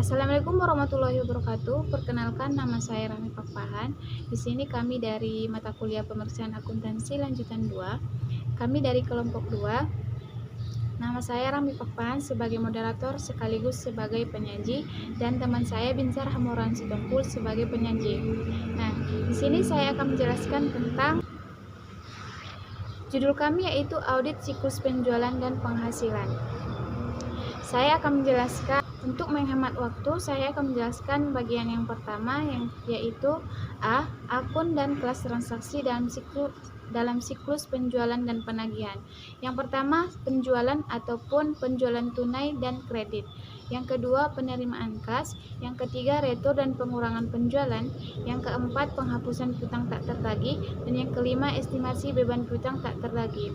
Assalamualaikum warahmatullahi wabarakatuh. Perkenalkan, nama saya Rami Pakpahan. Di sini kami dari mata kuliah Pemeriksaan Akuntansi lanjutan 2. Kami dari kelompok 2. Nama saya Rami Pakpahan sebagai moderator sekaligus sebagai penyaji, dan teman saya Binsar Hamoran Sitompul sebagai penyaji. Nah, di sini saya akan menjelaskan tentang judul kami, yaitu audit siklus penjualan dan penghasilan. Saya akan menjelaskan, untuk menghemat waktu, saya akan menjelaskan bagian yang pertama, yaitu A. Akun dan kelas transaksi dalam siklus penjualan dan penagihan. Yang pertama, penjualan ataupun penjualan tunai dan kredit. Yang kedua, penerimaan kas. Yang ketiga, retur dan pengurangan penjualan. Yang keempat, penghapusan piutang tak tertagih. Dan yang kelima, estimasi beban piutang tak tertagih.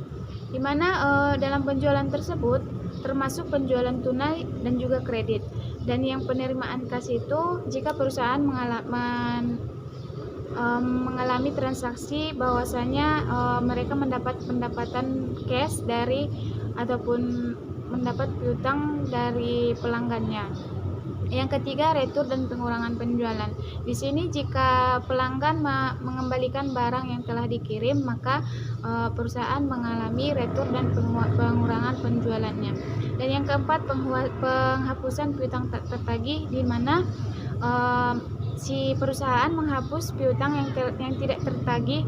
Di mana dalam penjualan tersebut termasuk penjualan tunai dan juga kredit. Dan yang penerimaan kas itu jika perusahaan mengalami transaksi bahwasanya mereka mendapat pendapatan cash dari ataupun mendapat piutang dari pelanggannya. Yang ketiga, retur dan pengurangan penjualan. Di sini jika pelanggan mengembalikan barang yang telah dikirim, maka perusahaan mengalami retur dan pengurangan penjualannya. Dan yang keempat, penghapusan piutang tak tertagih, di mana si perusahaan menghapus piutang yang tidak tertagih.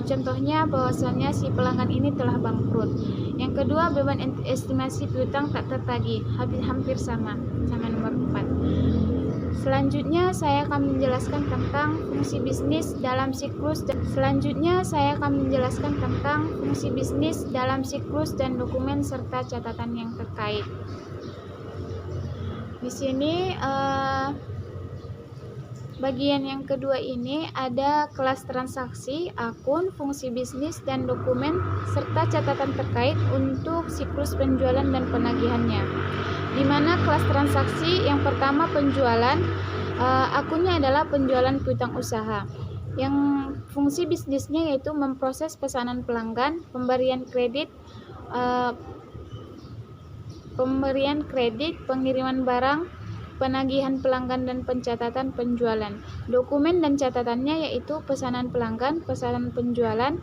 Contohnya bahwasanya si pelanggan ini telah bangkrut. Yang kedua, beban estimasi piutang tak tertagih, hampir sama nomor 4. Selanjutnya saya akan menjelaskan tentang fungsi bisnis dalam siklus dan dokumen serta catatan yang terkait. Di sini bagian yang kedua ini ada kelas transaksi, akun, fungsi bisnis, dan dokumen, serta catatan terkait untuk siklus penjualan dan penagihannya. Di mana kelas transaksi yang pertama penjualan, akunnya adalah penjualan piutang usaha. Yang fungsi bisnisnya yaitu memproses pesanan pelanggan, pemberian kredit, pengiriman barang, penagihan pelanggan, dan pencatatan penjualan. Dokumen dan catatannya yaitu pesanan pelanggan, pesanan penjualan,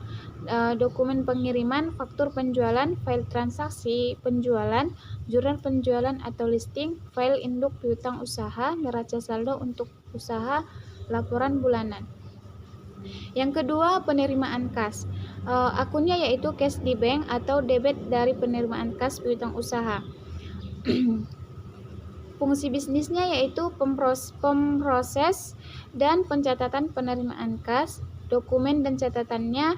dokumen pengiriman, faktur penjualan, file transaksi penjualan, jurnal penjualan atau listing, file induk piutang usaha, neraca saldo untuk usaha, laporan bulanan. Yang kedua, penerimaan kas. Akunnya yaitu cash di bank atau debit dari penerimaan kas piutang usaha. Fungsi bisnisnya yaitu pemproses dan pencatatan penerimaan kas, dokumen dan catatannya,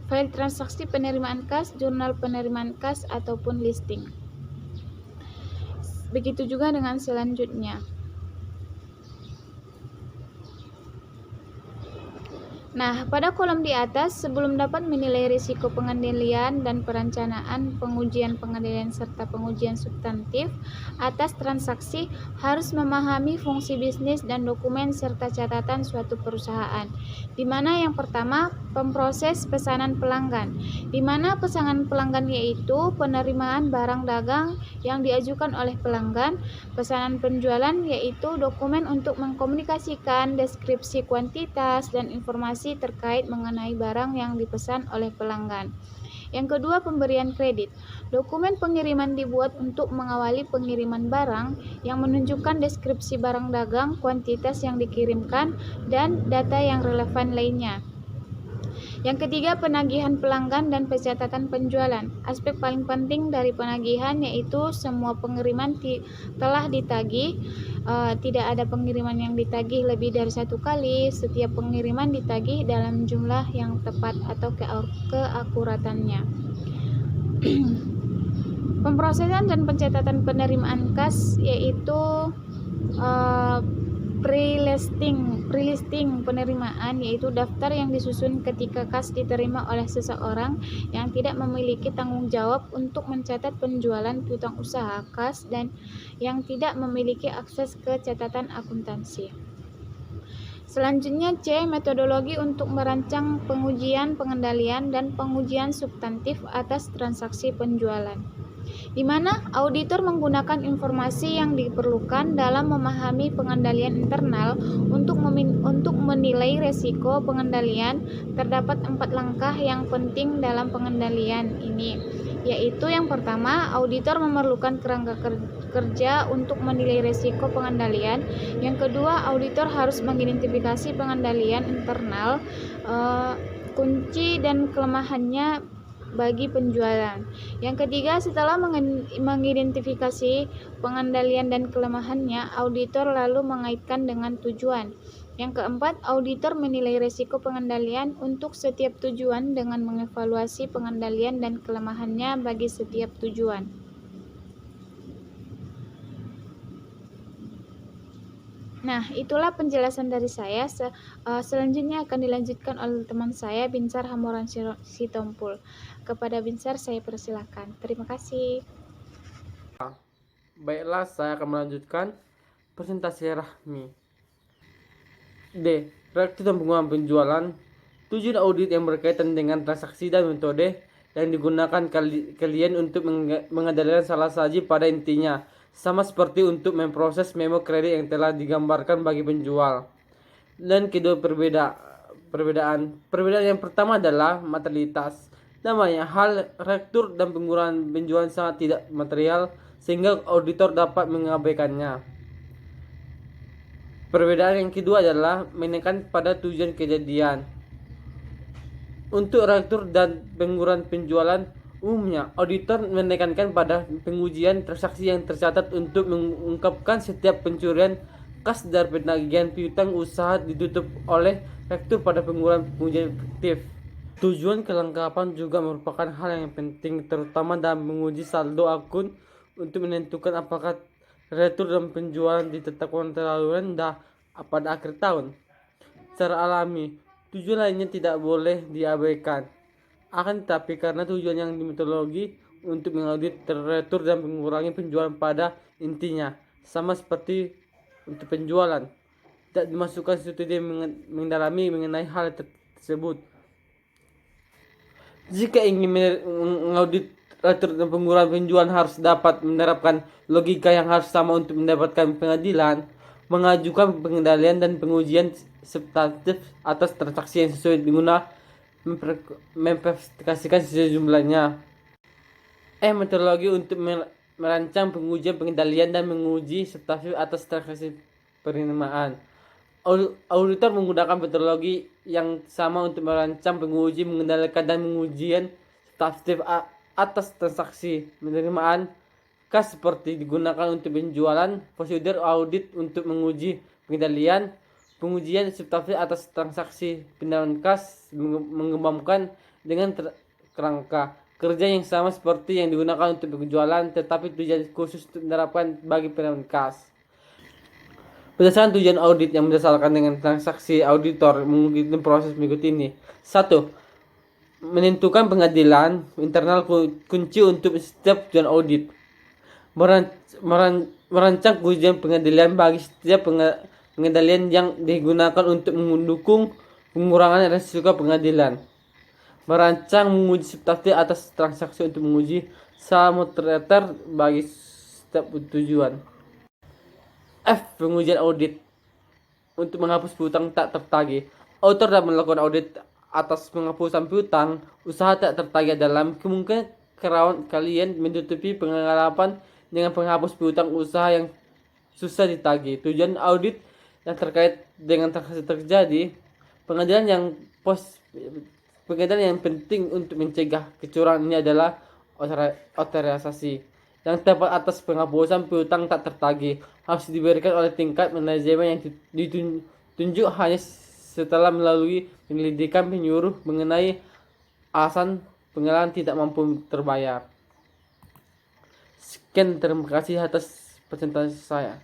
file transaksi penerimaan kas, jurnal penerimaan kas ataupun listing. Begitu juga dengan selanjutnya. Nah, pada kolom di atas, sebelum dapat menilai risiko pengendalian dan perencanaan pengujian pengendalian serta pengujian substantif atas transaksi, harus memahami fungsi bisnis dan dokumen serta catatan suatu perusahaan. Di mana yang pertama, pemproses pesanan pelanggan. Di mana pesanan pelanggan yaitu penerimaan barang dagang yang diajukan oleh pelanggan. Pesanan penjualan yaitu dokumen untuk mengkomunikasikan deskripsi kuantitas dan informasi terkait mengenai barang yang dipesan oleh pelanggan. Yang kedua, pemberian kredit. Dokumen pengiriman dibuat untuk mengawali pengiriman barang yang menunjukkan deskripsi barang dagang, kuantitas yang dikirimkan, dan data yang relevan lainnya. Yang ketiga, penagihan pelanggan dan pencatatan penjualan. Aspek paling penting dari penagihan yaitu semua pengiriman telah ditagih. Tidak ada pengiriman yang ditagih lebih dari 1 kali. Setiap pengiriman ditagih dalam jumlah yang tepat atau keakuratannya. Pemrosesan dan pencatatan penerimaan kas yaitu pre-listing penerimaan, yaitu daftar yang disusun ketika kas diterima oleh seseorang yang tidak memiliki tanggung jawab untuk mencatat penjualan piutang usaha kas dan yang tidak memiliki akses ke catatan akuntansi. Selanjutnya C. Metodologi untuk merancang pengujian pengendalian dan pengujian substantif atas transaksi penjualan. di mana auditor menggunakan informasi yang diperlukan dalam memahami pengendalian internal untuk menilai resiko pengendalian. Terdapat 4 langkah yang penting dalam pengendalian ini, yaitu yang pertama, auditor memerlukan kerangka kerja untuk menilai resiko pengendalian. Yang kedua, auditor harus mengidentifikasi pengendalian internal, kunci dan kelemahannya bagi penjualan. Yang ketiga, setelah mengidentifikasi pengendalian dan kelemahannya, auditor lalu mengaitkan dengan tujuan. Yang keempat, auditor menilai risiko pengendalian untuk setiap tujuan dengan mengevaluasi pengendalian dan kelemahannya bagi setiap tujuan. Nah, itulah penjelasan dari saya. Selanjutnya akan dilanjutkan oleh teman saya, Binsar Hamoran Sitompul. Kepada Binsar, saya persilakan. Terima kasih. Baiklah, saya akan melanjutkan presentasi Rahmi. D. Reaktif dan pengurangan penjualan. Tujuan audit yang berkaitan dengan transaksi dan metode yang digunakan kalian untuk mengendalikan salah saji pada intinya, sama seperti untuk memproses memo kredit yang telah digambarkan bagi penjual. Dan kedua perbedaan yang pertama adalah materialitas. Namanya hal reaktur dan pengurangan penjualan sangat tidak material sehingga auditor dapat mengabaikannya. Perbedaan yang kedua adalah menekan pada tujuan kejadian. Untuk reaktur dan pengurangan penjualan, umumnya auditor menekankan pada pengujian transaksi yang tercatat untuk mengungkapkan setiap pencurian kas dari penagihan piutang usaha ditutup oleh reaktur pada pengujian efektif. Tujuan kelengkapan juga merupakan hal yang penting, terutama dalam menguji saldo akun untuk menentukan apakah retur dan penjualan ditetapkan terlalu rendah pada akhir tahun. Secara alami, tujuan lainnya tidak boleh diabaikan. Akan tetapi karena tujuan yang metodologi untuk mengaudit retur dan mengurangi penjualan pada intinya, sama seperti untuk penjualan, tidak dimasukkan studi mendalami mengenai hal tersebut. Jika ingin mengaudit retur dan pengurangan penjualan, harus dapat menerapkan logika yang harus sama untuk mendapatkan pengadilan, mengajukan pengendalian dan pengujian substantif atas transaksi yang sesuai guna memverifikasikan sejumlahnya. Metodologi untuk merancang pengujian pengendalian dan menguji substantif atas transaksi penerimaan. Auditor menggunakan metodologi yang sama untuk merancang, menguji, mengendalikan, dan mengujian substantif atas transaksi penerimaan kas seperti digunakan untuk penjualan. Prosedur audit untuk menguji pengendalian, pengujian substantif atas transaksi penerimaan kas mengembangkan dengan kerangka kerja yang sama seperti yang digunakan untuk penjualan, tetapi tujuan khusus diterapkan bagi penerimaan kas. Berdasarkan tujuan audit yang berdasarkan dengan transaksi, auditor mengikuti proses berikut ini. 1. Menentukan pengadilan internal kunci untuk setiap tujuan audit. Merancang ujian pengadilan bagi setiap pengadilan yang digunakan untuk mendukung pengurangan risiko pengadilan. Merancang menguji substantif atas transaksi untuk menguji samoterator bagi setiap tujuan. F. Pengujian audit untuk menghapus piutang tak tertagih. Auditor dapat melakukan audit atas penghapusan piutang usaha tak tertagih dalam kemungkinan kalian menutupi pengalaman dengan penghapus piutang usaha yang susah ditagih. Tujuan audit yang terkait dengan transaksi terjadi, pengadilan yang penting untuk mencegah kecurangan ini adalah otorisasi yang tepat atas penghapusan piutang tak tertagih harus diberikan oleh tingkat manajemen yang ditunjuk hanya setelah melalui penyelidikan penyuruh mengenai alasan pengalihan tidak mampu terbayar. Sekian, terima kasih atas presentasi saya.